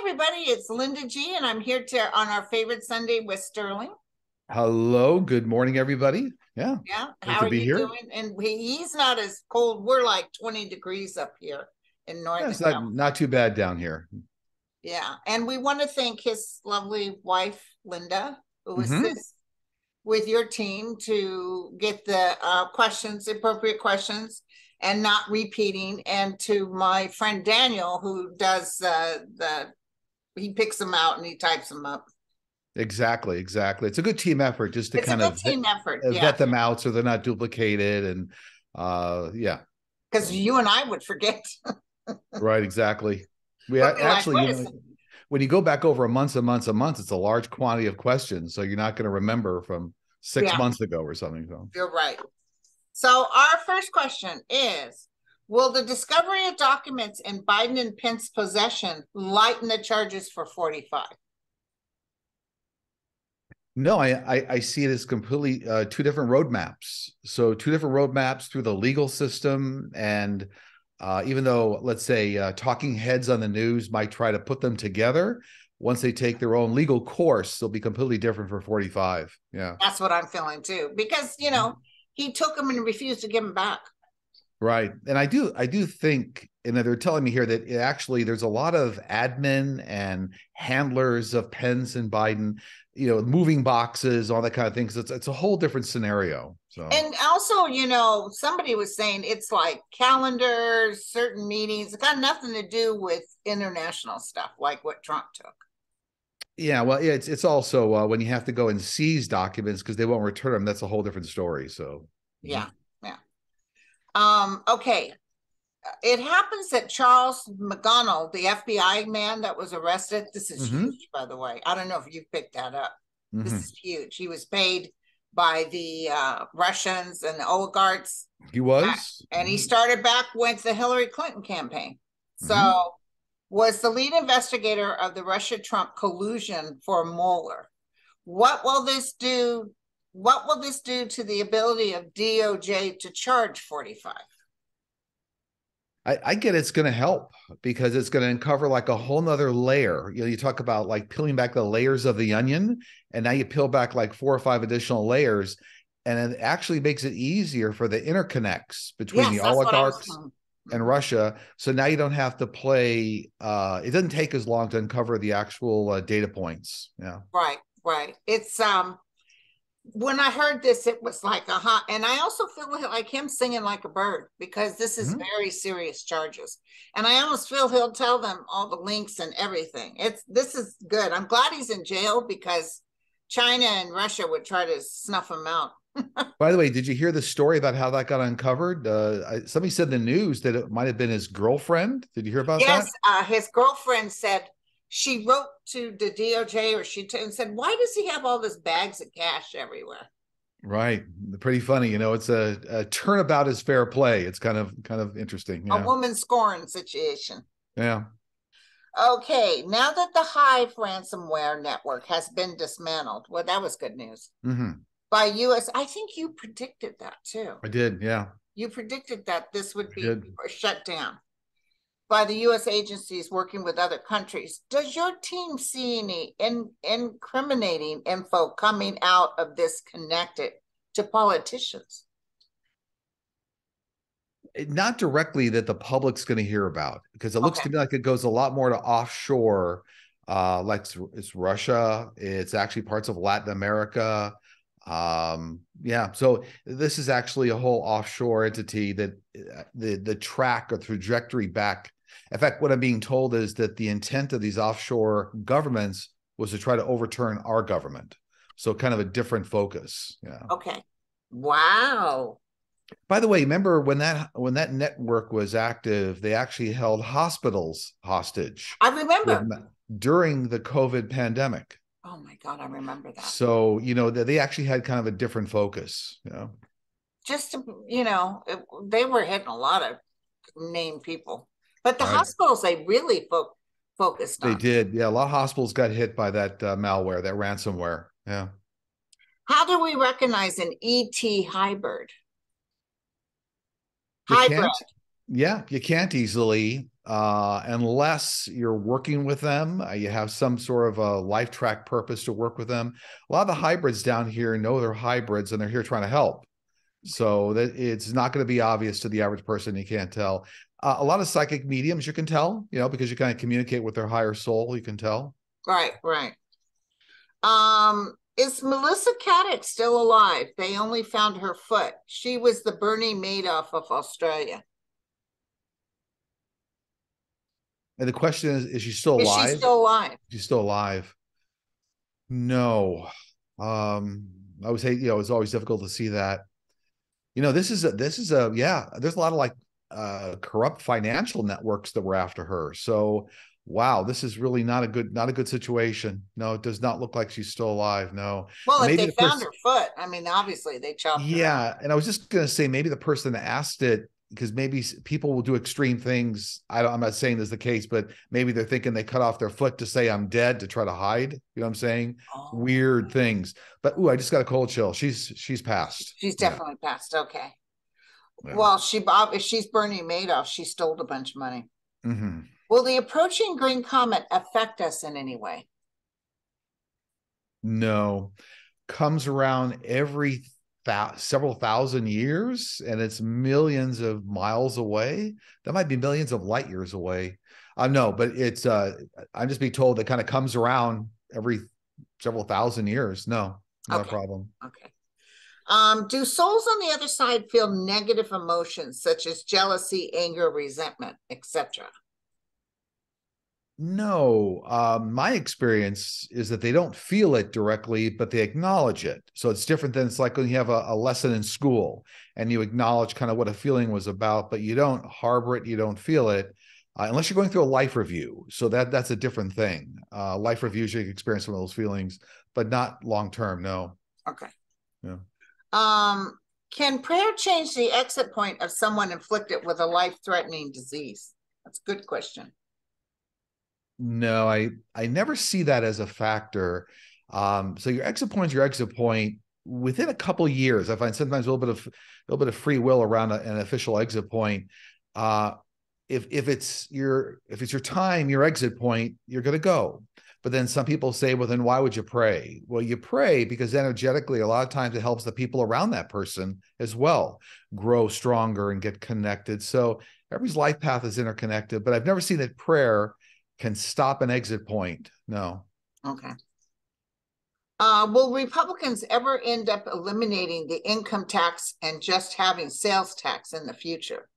everybody. It's Linda G, and I'm here on our favorite Sunday with Sterling. Hello, good morning, everybody. Yeah, How great to are be you here. doing? And he's not as cold. We're like 20 degrees up here in Yeah, Northern it's not California. too bad down here. Yeah, and we want to thank his lovely wife, Linda, who Hmm. assists with your team to get the appropriate questions, and not repeating. And to my friend Daniel, who does he picks them out and he types them up. Exactly. It's a good team effort just to It's a kind good of team effort, yeah. vet them out so they're not duplicated. And yeah, Because so you and I would forget. right, exactly. We We'll be like, actually, wait a second. when you go back over months, it's a large quantity of questions. So you're not going to remember from six Yeah, months ago or something. So you're right. So our first question is, will the discovery of documents in Biden and Pence possession lighten the charges for 45? no, I see it as completely two different roadmaps. So two different roadmaps through the legal system, and even though, let's say, talking heads on the news might try to put them together, once they take their own legal course, they'll be completely different for 45. Yeah. That's what I'm feeling too. Because, he took them and refused to give them back. Right. And I do think, and they're telling me here that actually there's a lot of admin and handlers of Pence and Biden, moving boxes, all that kind of thing. Because it's a whole different scenario. So And also, somebody was saying it's like calendars, certain meetings. It got nothing to do with international stuff like what Trump took. yeah, well, yeah, it's also when you have to go and seize documents because they won't return them. That's a whole different story. So Yeah. Yeah. Okay. It happens that Charles McConnell, the FBI man that was arrested, this is mm-hmm. huge, by the way. I don't know if you picked that up. This Mm-hmm. is huge. He was paid by the Russians and the oligarchs, He was. and he started back with the Hillary Clinton campaign. Mm-hmm. So, was the lead investigator of the Russia-Trump collusion for Mueller. What will this do? What will this do to the ability of DOJ to charge 45? I get it's going to help because it's going to uncover like a whole nother layer. You talk about like peeling back the layers of the onion, and now you peel back like 4 or 5 additional layers, and it actually makes it easier for the interconnects between Yes, the that's what I was oligarchs saying. and Mhm. Russia. So now you don't have to play. It doesn't take as long to uncover the actual data points. Yeah. Right, right. It's when I heard this, it was like and I also feel like him singing like a bird because this is Mhm. very serious charges. And I almost feel he'll tell them all the links and everything. This is good. I'm glad he's in jail because China and Russia would try to snuff him out. By the way, did you hear the story about how that got uncovered? Somebody said in the news that it might have been his girlfriend. Did you hear about Yes, that? his girlfriend said she wrote to the DOJ and said, "Why does he have all this bags of cash everywhere?" Right. Pretty funny. It's a turnabout is fair play. It's kind of interesting. A Yeah. woman scorn situation. Yeah. Okay, now that the Hive ransomware network has been dismantled, well, that was good news. Hmm. By US, I think you predicted that too. I did. Yeah. You predicted that this would I be did. shut down by the US agencies working with other countries. Does your team see any incriminating info coming out of this connected to politicians? Not directly that the public's going to hear about because it looks Okay. to me like it goes a lot more to offshore, like it's Russia. It's actually parts of Latin America. Yeah. So this is actually a whole offshore entity that the track or trajectory back. In fact, what I'm being told is that the intent of these offshore governments was to try to overturn our government. So kind of a different focus. Yeah. Okay. Wow. By the way, remember when that network was active, they actually held hospitals hostage I with remember. during the COVID pandemic. Oh my God, I remember that. So, they actually had kind of a different focus, Just to, they were hitting a lot of named people, but the right? hospitals they really focused They on. did. Yeah, a lot of hospitals got hit by that malware, that ransomware. Yeah. How do we recognize an ET hybrid? You Hybrid. can't, yeah, you can't easily. unless you're working with them, you have some sort of a life track purpose to work with them. A lot of the hybrids down here know they're hybrids and they're here trying to help. So that it's not going to be obvious to the average person. You can't tell. A lot of psychic mediums you can tell, because you kind of communicate with their higher soul. You can tell. Right, right. Is Melissa Caddick still alive? They only found her foot. She was the Bernie Madoff of Australia. And the question is she still Is alive? she still alive? She's still alive. No. I would say, it's always difficult to see that. This is yeah, there's a lot of like corrupt financial networks that were after her. So wow, this is really not a good situation. No, it does not look like she's still alive. No. Well, And if maybe they found her foot, I mean, obviously they chopped her up. And I was just going to say maybe the person that asked it, because maybe people will do extreme things. I'm not saying this is the case, but maybe they're thinking they cut off their foot to say I'm dead to try to hide. You know what I'm saying? Oh. Weird things. But I just got a cold chill. She's passed. She's definitely passed. Okay. Yeah. Well, if she's Bernie Madoff, she stole a bunch of money. Mm-hmm. Will the approaching green comet affect us in any way? No. Comes around every several thousand years, and it's millions of miles away. That might be millions of light years away. No, but it's I'm just being told that kind of comes around every several thousand years. No, not a problem. Okay. Do souls on the other side feel negative emotions such as jealousy, anger, resentment, etc.? No, my experience is that they don't feel it directly, but they acknowledge it. So it's different than it's like when you have a lesson in school and you acknowledge kind of what a feeling was about, but you don't harbor it, you don't feel it, unless you're going through a life review. So that's a different thing. Life reviews, you can experience some of those feelings, but not long term. No. Okay. Yeah. Can prayer change the exit point of someone inflicted with a life-threatening disease? That's a good question. No, I never see that as a factor. So your exit point is your exit point within a couple of years. I find sometimes a little bit of free will around an official exit point. If it's your time, your exit point, you're going to go. But then some people say, well, then why would you pray? Well, you pray because energetically, a lot of times it helps the people around that person as well grow stronger and get connected. So everybody's life path is interconnected, but I've never seen that prayer can stop an exit point. No. Okay. Will Republicans ever end up eliminating the income tax and just having sales tax in the future?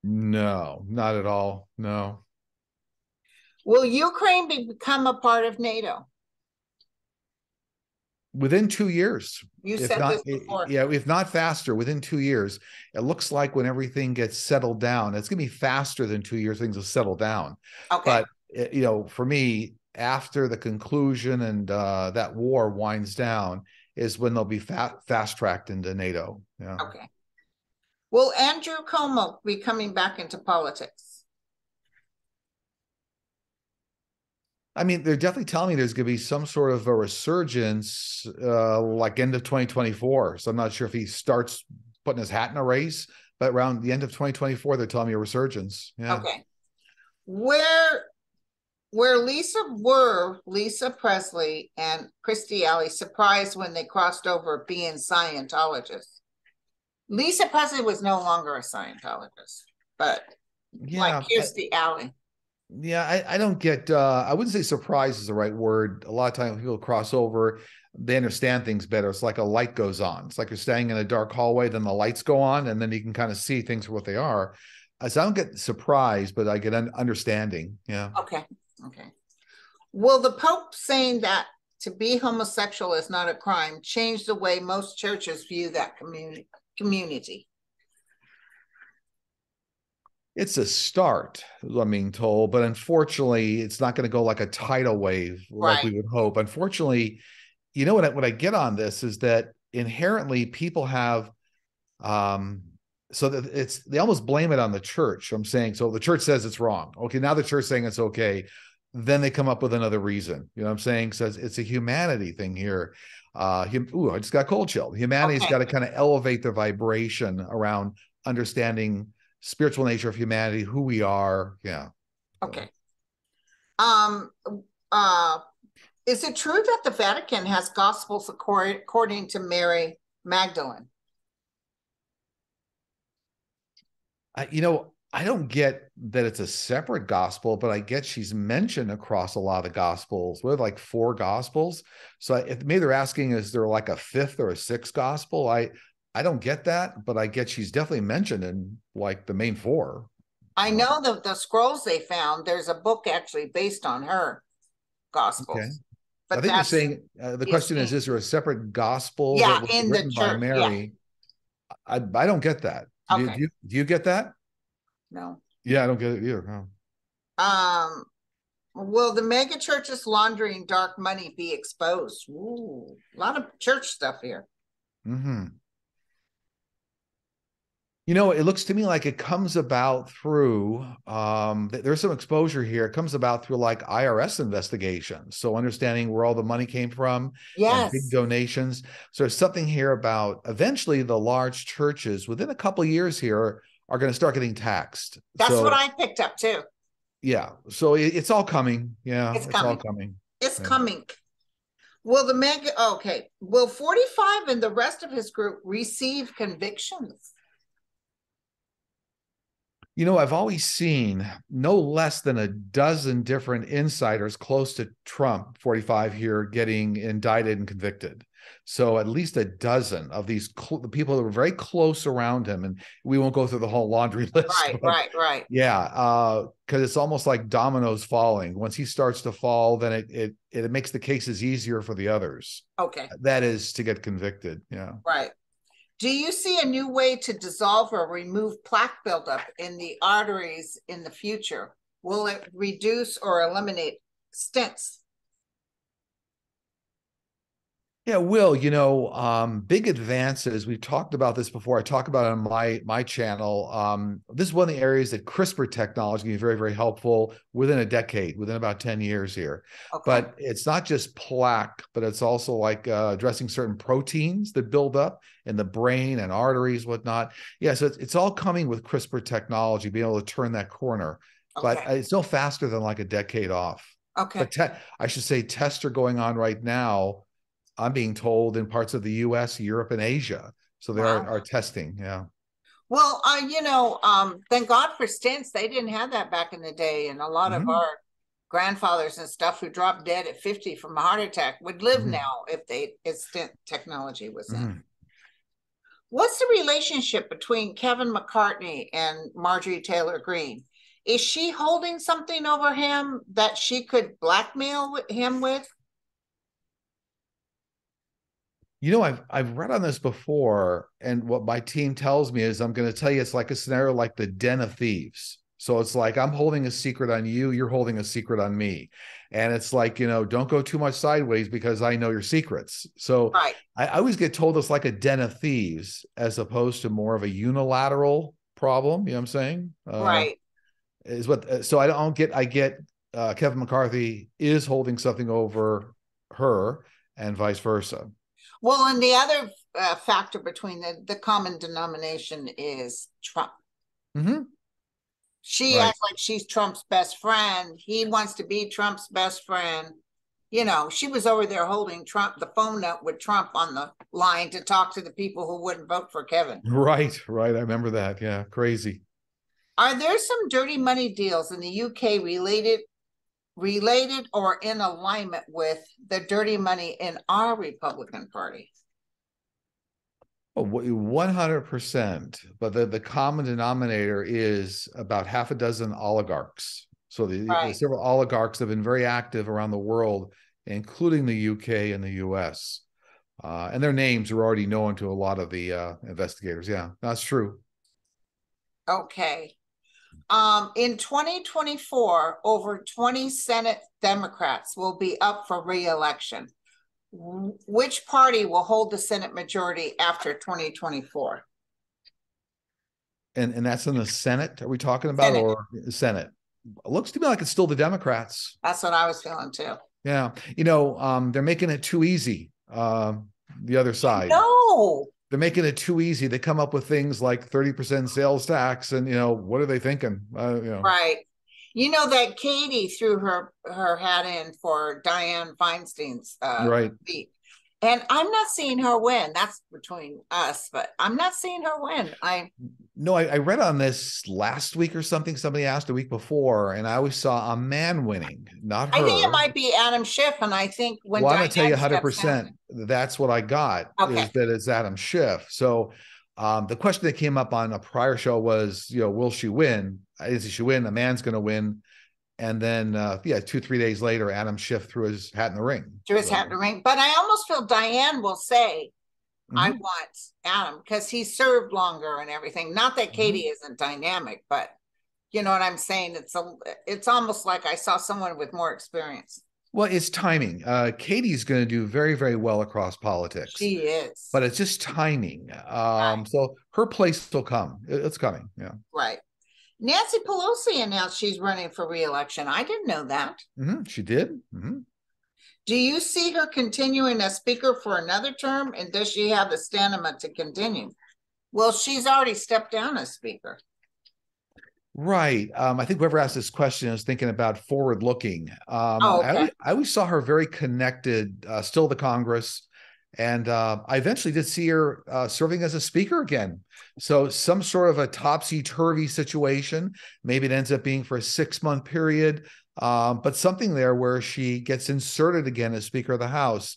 No, not at all. No. Will Ukraine become a part of NATO? Within 2 years. You said this before. Yeah, if not faster, within 2 years. It looks like when everything gets settled down, it's going to be faster than 2 years, things will settle down. Okay. But, for me, after the conclusion and that war winds down is when they'll be fast-tracked into NATO. Yeah. Okay. Will Andrew Cuomo be coming back into politics? I mean, they're definitely telling me there's going to be some sort of a resurgence, like end of 2024. So I'm not sure if he starts putting his hat in a race, but around the end of 2024, they're telling me a resurgence. Yeah. Okay. Where Lisa Presley and Kirstie Alley surprised when they crossed over being Scientologists? Lisa Presley was no longer a Scientologist, but like Kirstie Alley. Yeah, I don't get, I wouldn't say surprise is the right word. A lot of times when people cross over, they understand things better. It's like a light goes on. It's like you're staying in a dark hallway, then the lights go on, and then you can kind of see things for what they are. So I don't get surprised, but I get understanding. Yeah. Okay. Will the Pope saying that to be homosexual is not a crime change the way most churches view that community? It's a start, I'm being told, but unfortunately, it's not going to go like a tidal wave like we would hope. Unfortunately, what I get on this is that inherently people have, so that they almost blame it on the church. I'm saying, so the church says it's wrong. Okay, now the church saying it's okay. Then they come up with another reason. You know what I'm saying? So it's a humanity thing here. I just got cold chill. Humanity's got to kind of elevate the vibration around understanding spiritual nature of humanity, who we are. Yeah. Okay. Um, is it true that the Vatican has gospels according to Mary Magdalene? I don't get that it's a separate gospel, but I get she's mentioned across a lot of the gospels. We're like 4 gospels. So maybe they're asking, is there like a 5th or a 6th gospel? I don't get that, but I get she's definitely mentioned in like the main 4. I know the scrolls they found, there's a book actually based on her gospels. Okay. But I think you're saying the question is there a separate gospel that was in written the by church? Mary? Yeah. I don't get that. Okay. Do you get that? No. Yeah, I don't get it either. No. Will the mega churches laundering dark money be exposed? Ooh, a lot of church stuff here. Mm-hmm. It looks to me like it comes about through, there's some exposure here. It comes about through like IRS investigations. So understanding where all the money came from and big donations. So there's something here about eventually the large churches within a couple of years here are going to start getting taxed. That's what I picked up too. Yeah. So it's all coming. Yeah. It's coming. All coming. It's coming. Will will 45 and the rest of his group receive convictions? I've always seen no less than a dozen different insiders close to Trump, 45 here, getting indicted and convicted. So at least a dozen of these the people that were very close around him. And we won't go through the whole laundry list. Right. Yeah. Because it's almost like dominoes falling. Once he starts to fall, then it makes the cases easier for the others. Okay. That is to get convicted. Yeah. Right. Do you see a new way to dissolve or remove plaque buildup in the arteries in the future? Will it reduce or eliminate stents? Yeah, Will, big advances. We've talked about this before. I talk about it on my channel. This is one of the areas that CRISPR technology can be very, very helpful within a decade, within about 10 years here. Okay. But it's not just plaque, but it's also like addressing certain proteins that build up in the brain and arteries, whatnot. Yeah, so it's all coming with CRISPR technology, being able to turn that corner. Okay. But it's no faster than like a decade off. Okay. But I should say tests are going on right now, I'm being told, in parts of the US, Europe, and Asia. So they are testing. Yeah. Well, thank God for stents. They didn't have that back in the day. And a lot of our grandfathers and stuff who dropped dead at 50 from a heart attack would live now if stent technology was in. What's the relationship between Kevin McCarthy and Marjorie Taylor Greene? Is she holding something over him that she could blackmail him with? I've read on this before, and what my team tells me is I'm going to tell you it's like a scenario like the den of thieves. So it's like I'm holding a secret on you, you're holding a secret on me. And it's like, don't go too much sideways because I know your secrets. So I always get told it's like a den of thieves as opposed to more of a unilateral problem. You know what I'm saying? Is what. So I get Kevin McCarthy is holding something over her and vice versa. Well, and the other factor between the common denomination is Trump. She acts like she's Trump's best friend. He wants to be Trump's best friend. She was over there holding the phone up with Trump on the line to talk to the people who wouldn't vote for Kevin. Right. I remember that. Yeah, crazy. Are there some dirty money deals in the UK related or in alignment with the dirty money in our Republican Party? 100%. But the common denominator is about half a dozen oligarchs. So the several oligarchs have been very active around the world, including the UK and the US. And their names are already known to a lot of the investigators. Yeah, that's true. Okay. In 2024, over 20 Senate Democrats will be up for re-election. Which party will hold the Senate majority after 2024? And that's in the Senate, are we talking about, Senate. Or the Senate? It looks to me like it's still the Democrats. That's what I was feeling too. Yeah. They're making it too easy. The other side. No. They're making it too easy. They come up with things like 30% sales tax, and what are they thinking? Right. You know that Katie threw her hat in for Dianne Feinstein's Right. seat. And I'm not seeing her win. That's between us, but I'm not seeing her win. No, I read on this last week or something. Somebody asked a week before, and I always saw a man winning, not her. I think it might be Adam Schiff, and I think when I'm going to tell you Dianne steps down, 100%. That's what I got. okay. Is that it's Adam Schiff. So the question that came up on a prior show was, will she win? Is she win? A man's going to win. And then, 2-3 days later, Adam Schiff threw his hat in the ring. Threw his hat in the ring. But I almost feel Dianne will say, I want Adam, because he served longer and everything. Not that Katie isn't dynamic, but you know what I'm saying? It's almost like I saw someone with more experience. Well, it's timing. Katie's going to do very, very well across politics. She is. But it's just timing. Right. So her place will come. It's coming. Yeah. Right. Nancy Pelosi announced she's running for re-election. I didn't know that. She did. Do you see her continuing as speaker for another term? And does she have the stamina to continue? Well, she's already stepped down as speaker. Right. I think whoever asked this question is thinking about forward looking. Okay. I always saw her very connected, still to Congress. And I eventually did see her serving as a speaker again. So some sort of a topsy-turvy situation. Maybe it ends up being for a 6-month period, but something there where she gets inserted again as Speaker of the House.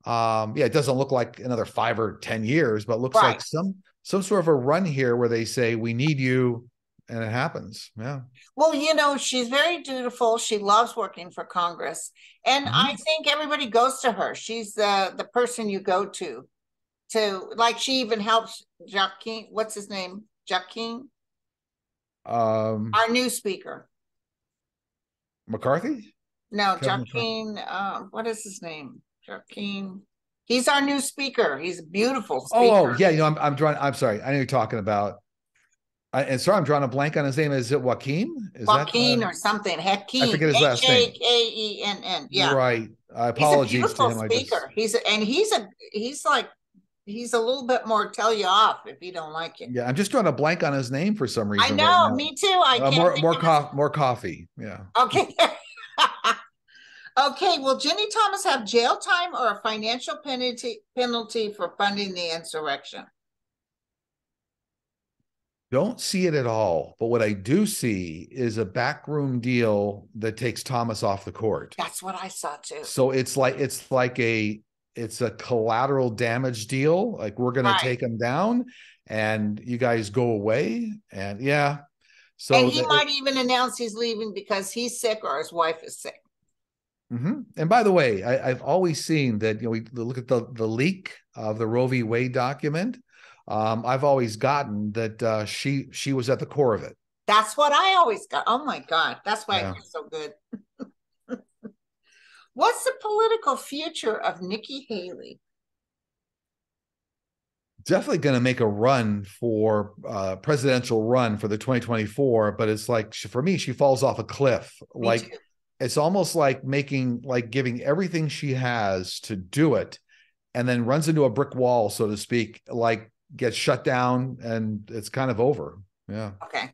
It doesn't look like another 5 or 10 years, but looks like some sort of a run here where they say, we need you. And it happens. Yeah. Well, she's very dutiful. She loves working for Congress. And I think everybody goes to her. She's the person you go to like, she even helps Joaquin. What's his name? Joaquin? Our new speaker. McCarthy? No, Joaquin. What is his name? Joaquin. He's our new speaker. He's a beautiful speaker. I'm drawing. I'm sorry. I know you're talking about. And sorry, I'm drawing a blank on his name. Is it Joaquin? Joaquin or something? Hakeem. I forget his last name. Hakenn. Yeah. Right. Apologies he's a beautiful to him. Speaker. He's a little bit more tell you off if you don't like it. Yeah, I'm just drawing a blank on his name for some reason. I know, right, me too. I can't more coffee. Yeah. Okay. Okay. Will Ginny Thomas have jail time or a financial penalty for funding the insurrection? Don't see it at all. But what I do see is a backroom deal that takes Thomas off the court. That's what I saw too. So it's a collateral damage deal. Like, we're going to take him down and you guys go away. And yeah. So and he might even announce he's leaving because he's sick or his wife is sick. And by the way, I've always seen that, we look at the leak of the Roe v. Wade document. I've always gotten that she was at the core of it. That's what I always got. Oh my God. That's why I feel so good. What's the political future of Nikki Haley? Definitely going to make a run for presidential run for the 2024, but it's like, for me, she falls off a cliff. Me too. It's almost like giving everything she has to do it, and then runs into a brick wall, so to speak, like gets shut down and it's kind of over. Yeah. Okay.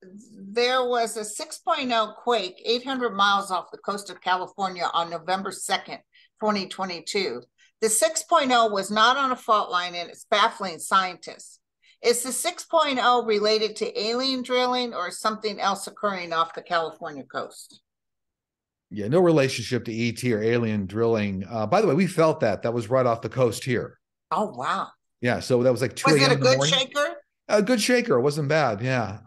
There was a 6.0 quake 800 miles off the coast of California on November 2nd, 2022. The 6.0 was not on a fault line, and it's baffling scientists. Is the 6.0 related to alien drilling or something else occurring off the California coast? Yeah, no relationship to ET or alien drilling. By the way, we felt that was right off the coast here. Oh, wow. Yeah, so that was like 2 a.m. Was it a good shaker? A good shaker. It wasn't bad. Yeah.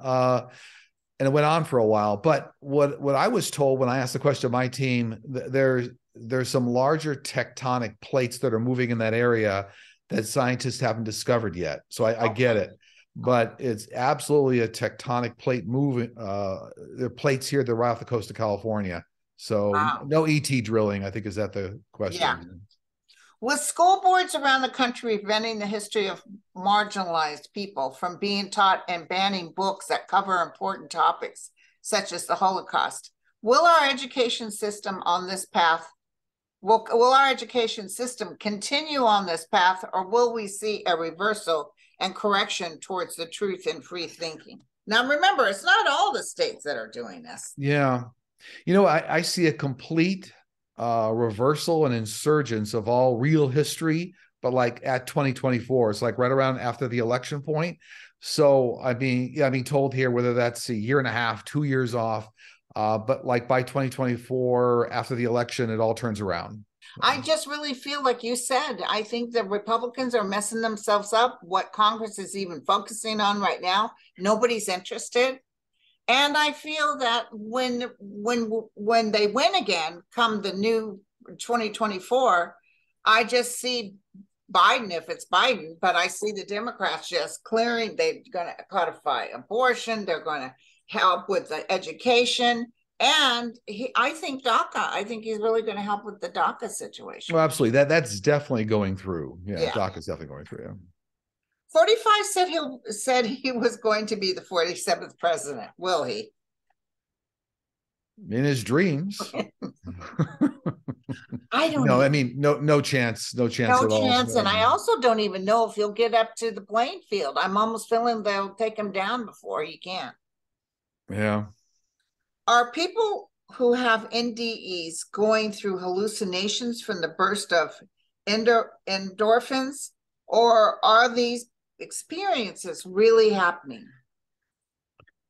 And it went on for a while. But what I was told when I asked the question of my team, there's some larger tectonic plates that are moving in that area that scientists haven't discovered yet. So I get it. But it's absolutely a tectonic plate moving. There are plates here that are right off the coast of California. So no ET drilling, I think, is that the question. Yeah. With school boards around the country preventing the history of marginalized people from being taught and banning books that cover important topics, such as the Holocaust, will our education system on this path Will our education system continue on this path, or will we see a reversal and correction towards the truth and free thinking? Now, remember, it's not all the states that are doing this. Yeah. I see a complete reversal and insurgence of all real history, but like at 2024, it's like right around after the election point. So I'm being told here, whether that's a year and a half, 2 years off, but like by 2024, after the election, it all turns around. I just really feel like you said, I think the Republicans are messing themselves up. What Congress is even focusing on right now, nobody's interested. And I feel that when they win again, come the new 2024, I just see Biden, if it's Biden, but I see the Democrats just clearing. They're going to codify abortion. They're going to help with the education. And I think DACA, I think he's really going to help with the DACA situation. Well, absolutely. That's definitely going through. Yeah. DACA is definitely going through. Yeah. 45 said he was going to be the 47th president. Will he? In his dreams. I don't know. I mean, no chance. No chance at all. No chance. And I also don't even know if he'll get up to the playing field. I'm almost feeling they'll take him down before he can. Yeah. Are people who have NDEs going through hallucinations from the burst of endorphins, or are these experiences really happening?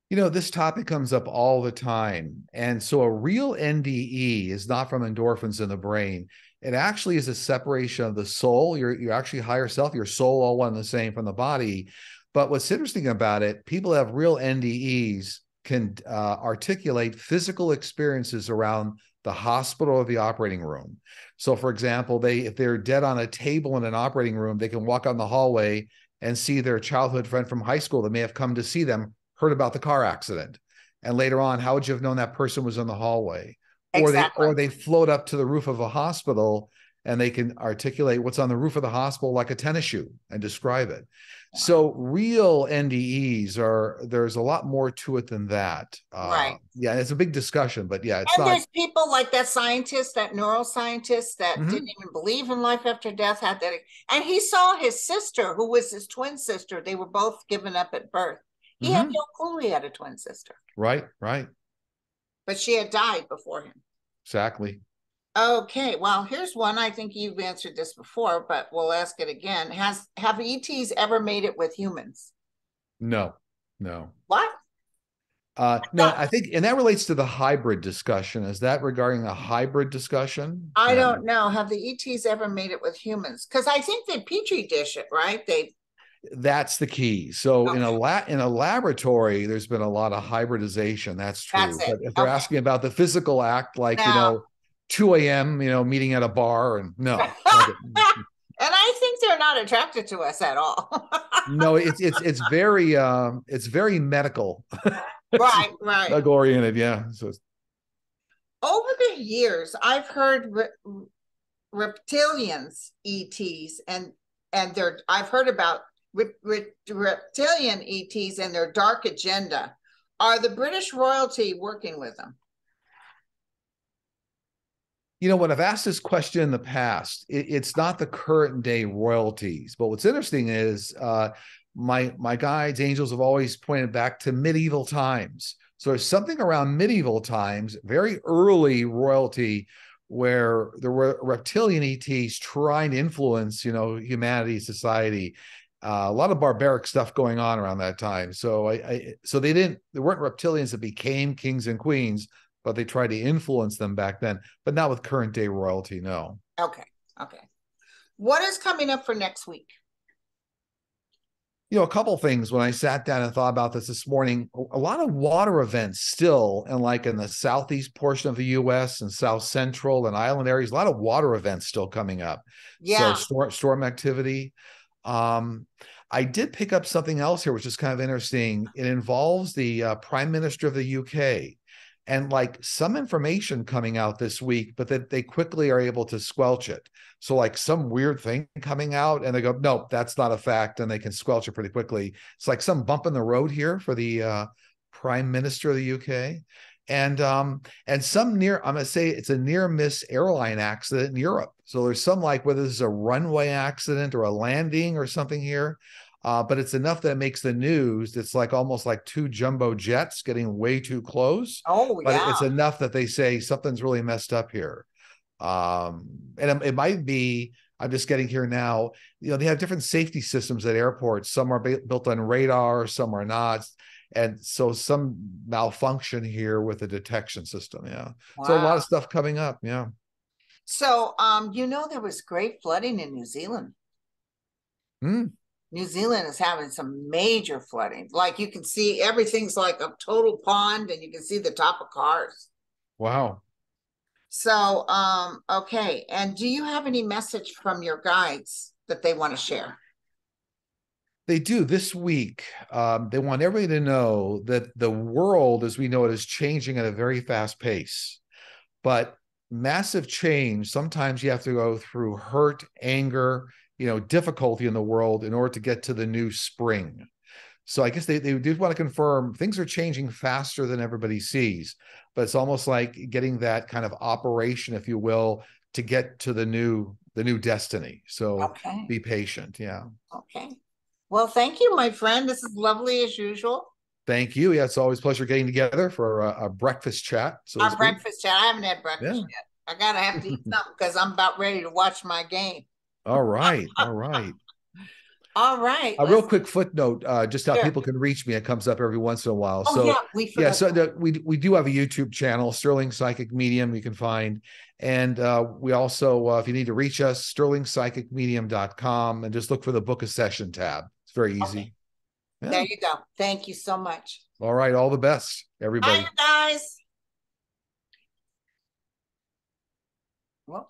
This topic comes up all the time. And so a real NDE is not from endorphins in the brain. It actually is a separation of the soul. You're actually higher self, your soul, all one and the same from the body. But what's interesting about it, people have real NDEs can articulate physical experiences around the hospital or the operating room. So for example, if they're dead on a table in an operating room, they can walk on the hallway and see their childhood friend from high school that may have come to see them, heard about the car accident. And later on, how would you have known that person was in the hallway? Exactly. Or they float up to the roof of a hospital and they can articulate what's on the roof of the hospital like a tennis shoe and describe it. Wow. So real NDEs there's a lot more to it than that. Right. Yeah, it's a big discussion, but yeah, it's and not. There's people like that scientist, that neuroscientist that didn't even believe in life after death, had that. And he saw his sister, who was his twin sister. They were both given up at birth. He had no clue he had a twin sister. Right. But she had died before him. Exactly. Okay, well, here's one. I think you've answered this before, but we'll ask it again. Have ETs ever made it with humans? No. What? No, I think, and that relates to the hybrid discussion. Is that regarding a hybrid discussion? I don't know. Have the ETs ever made it with humans? Because I think they petri dish it, right? That's the key. So in a laboratory, there's been a lot of hybridization. That's true. But if they're asking about the physical act, like 2 a.m., meeting at a bar, and no. And I think they're not attracted to us at all. No, it's very medical. Right. Oriented, yeah. So over the years, I've heard reptilians, ETs, and I've heard about reptilian ETs and their dark agenda. Are the British royalty working with them? When I've asked this question in the past, it's not the current day royalties. But what's interesting is my guides, angels, have always pointed back to medieval times. So there's something around medieval times, very early royalty, where there were reptilian ETs trying to influence, humanity, society. A lot of barbaric stuff going on around that time. So there weren't reptilians that became kings and queens, but they tried to influence them back then, but not with current day royalty. No. Okay. What is coming up for next week? A couple things. When I sat down and thought about this morning, a lot of water events still, and like in the southeast portion of the U.S. and south central and island areas, a lot of water events still coming up. Yeah. So storm activity. I did pick up something else here, which is kind of interesting. It involves the Prime Minister of the UK, and like some information coming out this week, but that they quickly are able to squelch it. So like some weird thing coming out and they go, no, that's not a fact. And they can squelch it pretty quickly. It's like some bump in the road here for the Prime Minister of the UK. And some near, I'm gonna say it's a near miss airline accident in Europe. So there's some like whether this is a runway accident or a landing or something here. But it's enough that it makes the news. It's like almost like two jumbo jets getting way too close. Oh, But yeah. it's enough that they say something's really messed up here. And it might be, I'm just getting here now, they have different safety systems at airports. Some are built on radar, some are not. And so some malfunction here with the detection system. Yeah. So a lot Wow. of stuff coming up. Yeah. So, there was great flooding in New Zealand. Mm, New Zealand is having some major flooding. Like you can see everything's like a total pond and you can see the top of cars. wow. So, okay. And do you have any message from your guides that they want to share? They do this week. They want everybody to know that the world as we know it is changing at a very fast pace. But massive change, sometimes you have to go through hurt, anger, difficulty in the world in order to get to the new spring. So I guess they did want to confirm things are changing faster than everybody sees, but it's almost like getting that kind of operation, if you will, to get to the new destiny. So Okay. be patient. Yeah. Okay. Well, thank you, my friend. This is lovely as usual. Thank you. Yeah, it's always a pleasure getting together for a breakfast chat, so to Our speak. breakfast chat. I haven't had breakfast Yeah. yet. I gotta have to eat something because I'm about ready to watch my game. All right. All right. All right. A real Let's quick footnote, just how hear. people can reach me. It comes up every once in a while. Oh yeah, So we yeah, forgot. so we do have a YouTube channel, Sterling Psychic Medium, you can find. And we also, if you need to reach us, sterlingpsychicmedium.com, and just look for the book a session tab. It's very Okay. easy. There Yeah. you go. Thank you so much. All right. All the best, Bye, everybody. you guys. Well.